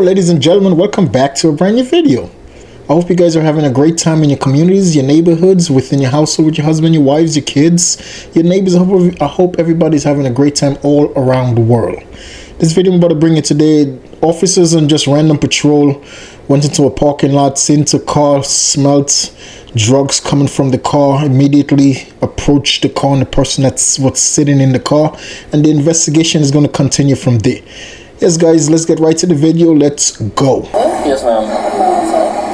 ladies and gentlemen, welcome back to a brand new video. I hope you guys are having a great time in your communities, your neighborhoods, within your household with your husband, your wives, your kids, your neighbors. I hope everybody's having a great time all around the world. This video I'm about to bring you today, officers on just random patrol went into a parking lot, seen a car, smelt drugs coming from the car, immediately approached the car and the person that's sitting in the car, and the investigation is going to continue from there. Yes guys, let's get right to the video. Let's go. Yes ma'am.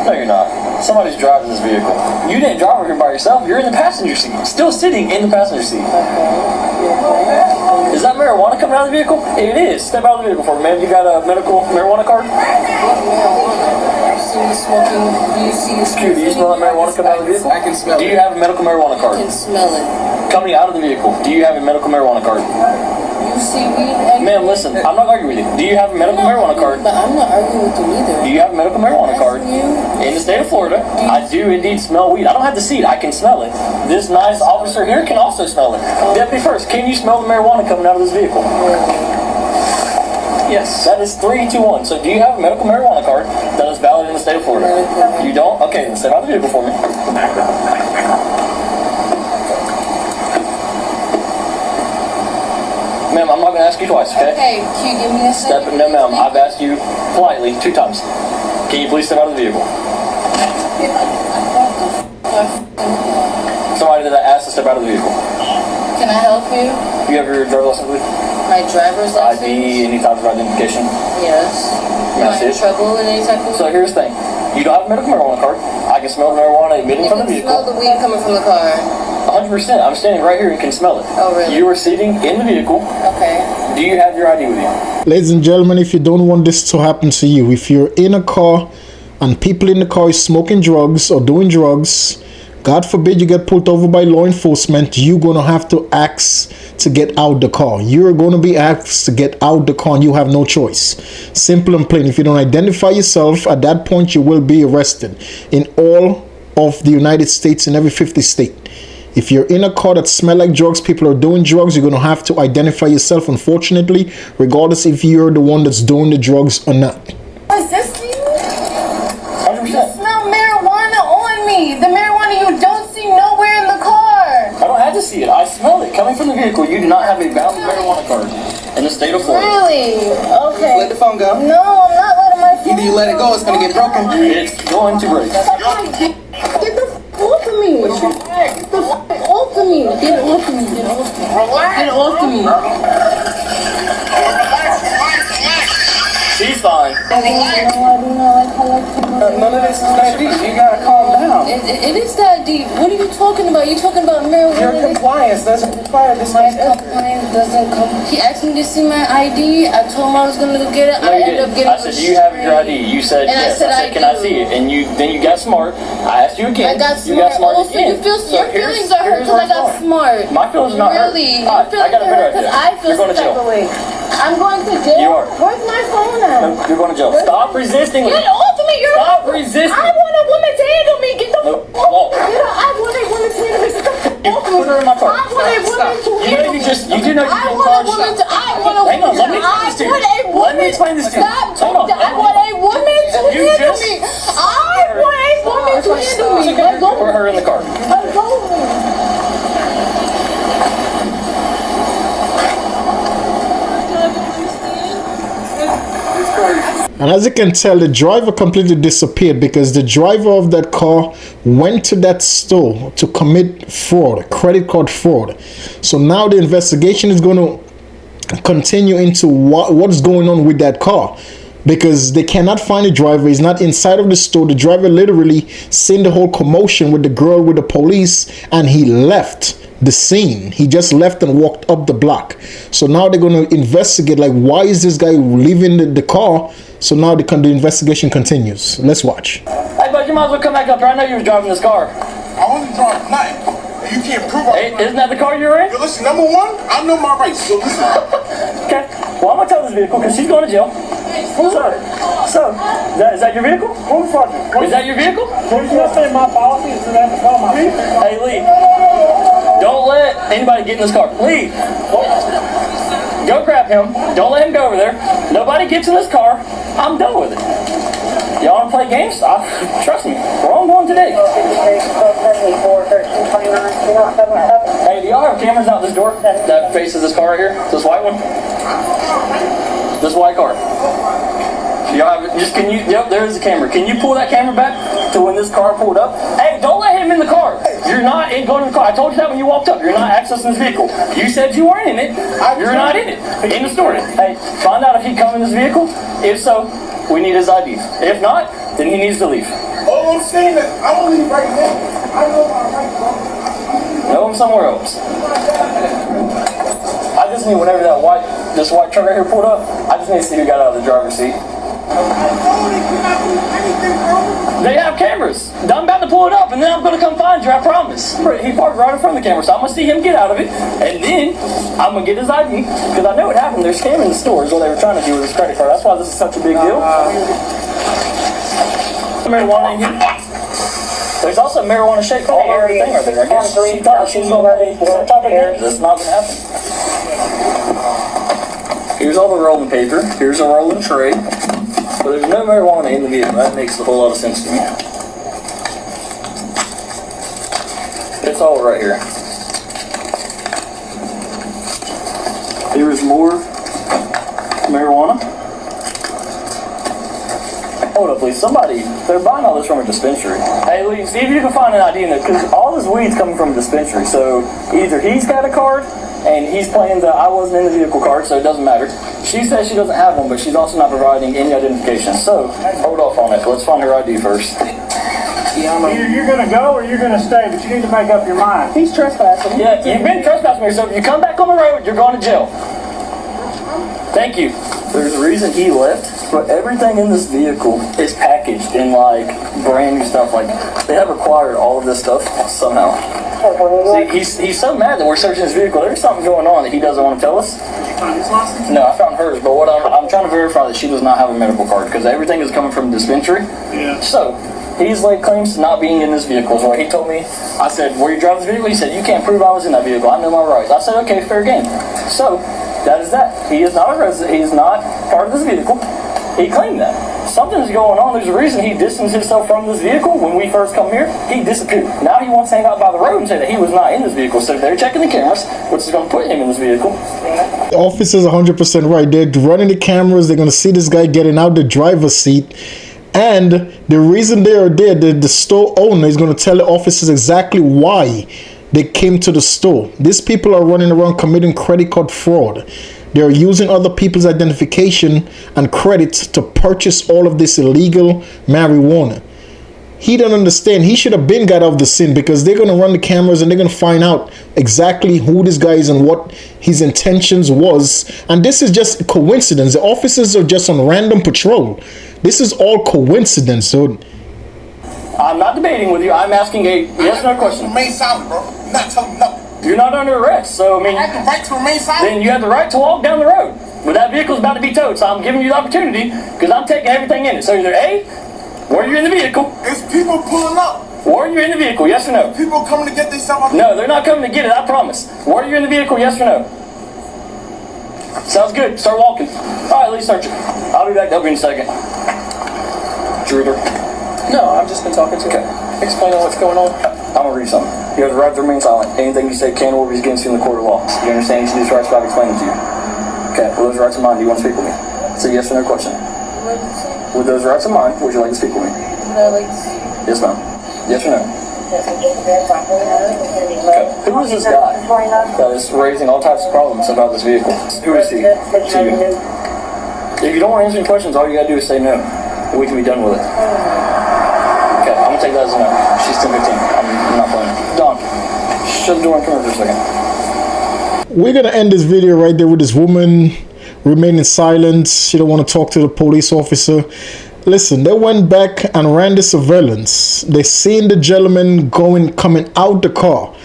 No you're not. Somebody's driving this vehicle. You didn't drive over here by yourself. You're in the passenger seat. Still sitting in the passenger seat. Is that marijuana coming out of the vehicle? It is. Step out of the vehicle for me, ma'am. You got a medical marijuana card? Do you smell that marijuana coming out of the vehicle? I can smell it. Do you have a medical marijuana card? I can smell it. Coming out of the vehicle, do you have a medical marijuana card? You see weed? Ma'am, listen, I'm not arguing with you. Do you have a medical marijuana card? But I'm not arguing with you either. Do you have a medical marijuana card? In the state of Florida, I do indeed smell weed. I don't have to see it, I can smell it. This nice officer here can also smell it. Deputy First, can you smell the marijuana coming out of this vehicle? Yes, that is 3, 2, 1. So do you have a medical marijuana card that is valid in the state of Florida? You don't? Okay, then step out of the vehicle for me. Ma'am, I'm not going to ask you twice, okay? Okay, can you give me a second? No, ma'am, I've asked you politely 2 times. Can you please step out of the vehicle? Somebody that I asked to step out of the vehicle. Can I help you? You have your driver's license, please? My driver's license? ID, any type of identification? Yes. Am I in trouble in any type of way? So here's the thing. You don't have a medical marijuana card. I can smell the marijuana emitting from the vehicle. You can smell the weed coming from the car. 100%. I'm standing right here and can smell it. Oh, really? You are sitting in the vehicle. Okay. Do you have your ID with you? Ladies and gentlemen, if you don't want this to happen to you, if you're in a car and people in the car is smoking drugs or doing drugs, God forbid you get pulled over by law enforcement, you're going to have to ask to get out the car. You're going to be asked to get out the car and you have no choice. Simple and plain. If you don't identify yourself, at that point you will be arrested in all of the United States, in every 50 state. If you're in a car that smells like drugs, people are doing drugs, you're going to have to identify yourself, unfortunately, regardless if you're the one that's doing the drugs or not. Is this you? 100%. You smell marijuana on me. The marijuana you don't see nowhere in the car. I don't have to see it. I smell it coming from the vehicle. You do not have a valid marijuana card in the state of Florida. Really? Okay. Let the phone go. No, I'm not letting my phone Either you let it go, it's gonna get broken. It's going to break. Get the f off of me. Get the f off of me. Get it off of me. Get it off of me. Get it off of me. She's fine. None of this is that deep. You gotta calm down. It is that deep. What are you talking about? You talking about Your marijuana? compliance doesn't require this My much effort. compliance doesn't come. He asked me to see my ID. I told him I was gonna go get it. No, I you ended up didn't. getting I said, do you have your ID? You said And I yes. said, I said, I can I do. see it? And then you got smart. I asked you again. I got You got smart also, again. you feel, So your feelings are hurt here's because where I got it's going. smart. My feelings are not hurt. Really? All right, Your I got a feelings better are hurt idea. because I feel You're going to some type jail. of way. I'm going to jail. You are. Where's my phone at? No, you're going to jail. Stop resisting. Get off of me. Stop resisting. I want a woman to handle me. Get the No, f off. walk. Get her. I want a woman to handle me. Get the f You off of put her in my car. I want a woman to You know handle you me. just, you do know you I can want a charge. woman to. I want a Hang on, woman. let me explain this to you. I want a woman. Let me explain this to you. Stop Hang on, talking. I hang on. want a woman to You handle just- me. I want a woman to handle me. It's okay. Put her in the car. I'm going. And as you can tell, the driver completely disappeared because the driver of that car went to that store to commit fraud, credit card fraud. So now the investigation is going to continue into what's going on with that car, because they cannot find the driver. He's not inside of the store. The driver literally seen the whole commotion with the girl with the police, and he left the scene. He just left and walked up the block. So now they're going to investigate, like, why is this guy leaving the car? So now the investigation continues. Let's watch. Hey, bud, you might as well come back up here. I know you were driving this car. I wasn't driving nothing. You can't prove Hey, isn't that the car you're in? Yo, listen, number one, I know my rights, so listen. Okay. Well, I'm going to tell this vehicle because she's going to jail. So, is that your vehicle? Is that your vehicle? What you gonna say my policy is to have to call my vehicle? Hey, Lee. Don't let anybody get in this car. Lee. Go grab him. Don't let him go over there. Nobody gets in this car I'm done with it. Y'all want to play games? Trust me, we're on one today. Hey, do y'all have cameras out this door that faces this car right here? This white one? This white car. Y'all have, just can you, yep, there's the camera. Can you pull that camera back to when this car pulled up? Hey, don't let him in the car. You're not going in the car. I told you that when you walked up. You're not accessing this vehicle. You said you weren't in it. You're not in it. In the store. Hey, find out if he come in this vehicle. If so, we need his ID. If not, then he needs to leave. Oh, I'm saying that I don't leave right now. I know my rights, bro. Know him somewhere else. I just need whenever this white truck right here pulled up, I just need to see who got out of the driver's seat. They have cameras. I'm about to pull it up, and then I'm going to come find you, I promise. He parked right in front of the camera, so I'm going to see him get out of it, and then I'm going to get his ID, because I know what happened. They're scamming the stores, what they were trying to do with his credit card. That's why this is such a big deal. Marijuana in here. There's also marijuana shake all over the thing right there. I guess she thought she was going to pay some type of game. That's not going to happen. Here's all the rolling paper. Here's a rolling tray. But there's no marijuana in the vehicle. That makes a whole lot of sense to me. It's all right here. Here is more marijuana. Hold up, please. Somebody, they're buying all this from a dispensary. Hey, Lee, see if you can find an ID in there, because all this weed's coming from a dispensary. So either he's got a card, and he's playing the I wasn't in the vehicle card, so it doesn't matter. She says she doesn't have one, but she's also not providing any identification. So, hold off on it. Let's find her ID first. Either you're going to go or you're going to stay, but you need to make up your mind. He's trespassing. Yeah, you've been trespassing me, so if you come back on the road, you're going to jail. Thank you. There's a reason he left, but everything in this vehicle is packaged in, like, brand new stuff. Like, they have acquired all of this stuff somehow. See, he's so mad that we're searching his vehicle. There's something going on that he doesn't want to tell us. No, I found hers, but what I'm trying to verify that she does not have a medical card, because everything is coming from the dispensary. Yeah. So, he's laid claims to not being in this vehicle, is what he told me. I said, were you driving this vehicle? He said, you can't prove I was in that vehicle. I know my rights. I said, okay, fair game. So, that is that. He is not a resident. He is not part of this vehicle. He claimed that. Something's going on. There's a reason he distanced himself from this vehicle when we first come here. He disappeared. Now he wants to hang out by the road and say that he was not in this vehicle. So they're checking the cameras, which is going to put him in this vehicle. The officer's 100% right. They're running the cameras. They're going to see this guy getting out the driver's seat. And the reason they are there, the store owner is going to tell the officers exactly why they came to the store. These people are running around committing credit card fraud. They're using other people's identification and credits to purchase all of this illegal marijuana. He don't understand. He should have been got off the scene, because they're going to run the cameras and they're going to find out exactly who this guy is and what his intentions was. And this is just coincidence. The officers are just on random patrol. This is all coincidence. So I'm not debating with you. I'm asking a yes or no question. Remain silent, bro. You're not telling me nothing. You're not under arrest, so I mean, I have the right to remain silent. then you have the right to walk down the road. But that vehicle's about to be towed, so I'm giving you the opportunity, because I'm taking everything in it. So either A, or you're in the vehicle, It's people pulling up. or you're in the vehicle, yes or no? People coming to get themselves. No, they're not coming to get it, I promise. Or you're in the vehicle, yes or no? Sounds good, start walking. Alright, Lee, search it. I'll be back to help you in a second. Truther. No, I've just been talking to him. Explaining what's going on. I'm gonna read something. You have the right to remain silent. Anything you say can or will be against you in the court of law. You understand each of these rights I've explained to you? Okay, with those rights in mind, do you want to speak with me? It's a yes or no question. With those rights in mind, would you like to speak with me? Yes, ma'am. Yes or no? Okay. Who is this guy that is raising all types of problems about this vehicle? Who is he to you? If you don't want to answer any questions, all you gotta do is say no. And we can be done with it. Okay, I'm gonna take that as a no. She's 10-15. I'm not playing. Don, shut the door and come here for a second. we're going to end this video right there with this woman remaining silent. She don't want to talk to the police officer. Listen, they went back and ran the surveillance. They seen the gentleman coming out the car.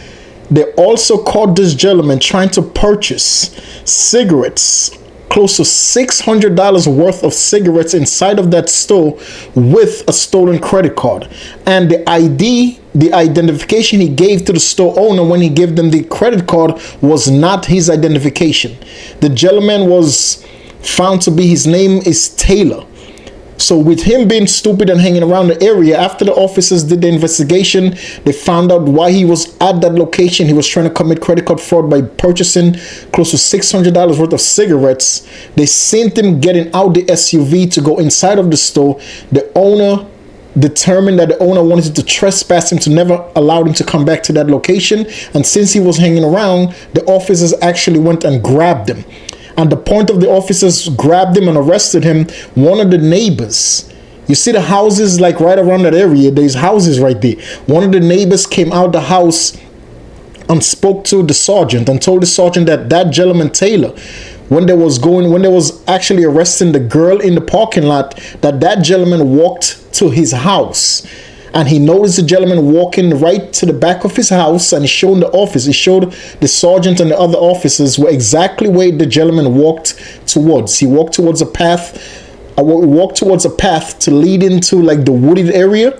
They also caught this gentleman trying to purchase cigarettes, close to $600 worth of cigarettes inside of that store with a stolen credit card. And the identification he gave to the store owner when he gave them the credit card was not his identification. The gentleman was found to be, his name is Taylor. So with him being stupid and hanging around the area, after the officers did the investigation, they found out why he was at that location. He was trying to commit credit card fraud by purchasing close to $600 worth of cigarettes. They seen him getting out the SUV to go inside of the store. The owner determined that the owner wanted to trespass him, to never allow him to come back to that location. And since he was hanging around, the officers actually went and grabbed him. And the point of the officers grabbed him and arrested him, one of the neighbors, you see the houses like right around that area, there's houses right there. One of the neighbors came out the house and spoke to the sergeant and told the sergeant that that gentleman Taylor, when they was actually arresting the girl in the parking lot, that gentleman walked to his house. And he noticed the gentleman walking right to the back of his house, and he showed the office. He showed the sergeant and the other officers where exactly where the gentleman walked towards. He walked towards a path. Walked towards a path to lead into like the wooded area.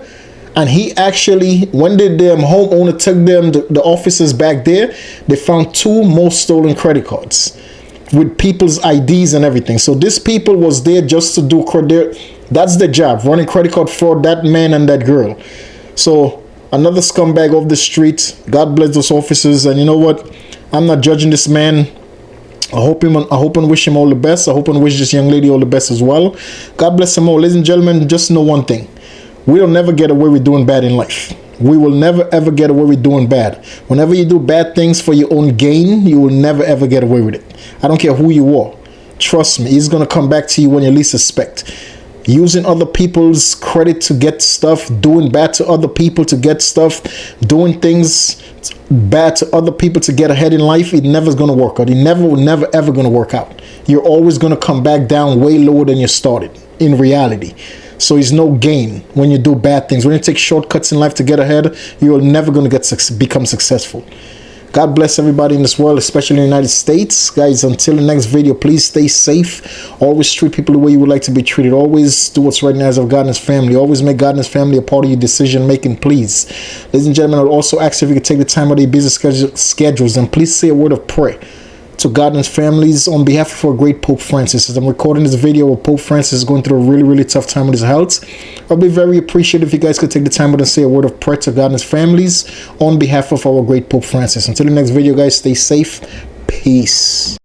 And he actually, when the homeowner took them, the officers back there, they found 2 more stolen credit cards with people's IDs and everything. So these people was there just to do credit. That's the job, running credit card fraud, that man and that girl. So another scumbag off the street. God bless those officers. And you know what? I'm not judging this man. I hope and wish him all the best. I hope and wish this young lady all the best as well. God bless them all. Ladies and gentlemen, just know one thing. We don't never get away with doing bad in life. We will never ever get away with doing bad. Whenever you do bad things for your own gain, you will never ever get away with it. I don't care who you are. Trust me, it's going to come back to you when you least suspect. Using other people's credit to get stuff, doing bad to other people to get stuff, doing things bad to other people to get ahead in life, it never is going to work out. It never ever going to work out. You're always going to come back down way lower than you started in reality. So it's no gain when you do bad things. When you take shortcuts in life to get ahead, you're never going to become successful. God bless everybody in this world, especially in the United States. Guys, until the next video, please stay safe. Always treat people the way you would like to be treated. Always do what's right in the eyes of God and His family. Always make God and His family a part of your decision making, please. Ladies and gentlemen, I would also ask if you could take the time out of your busy schedules and please say a word of prayer to God and His families on behalf of our great Pope Francis. As I'm recording this video where Pope Francis is going through a really, really tough time with his health, I'll be very appreciative if you guys could take the time out and say a word of prayer to God and His families on behalf of our great Pope Francis. Until the next video, guys, stay safe. Peace.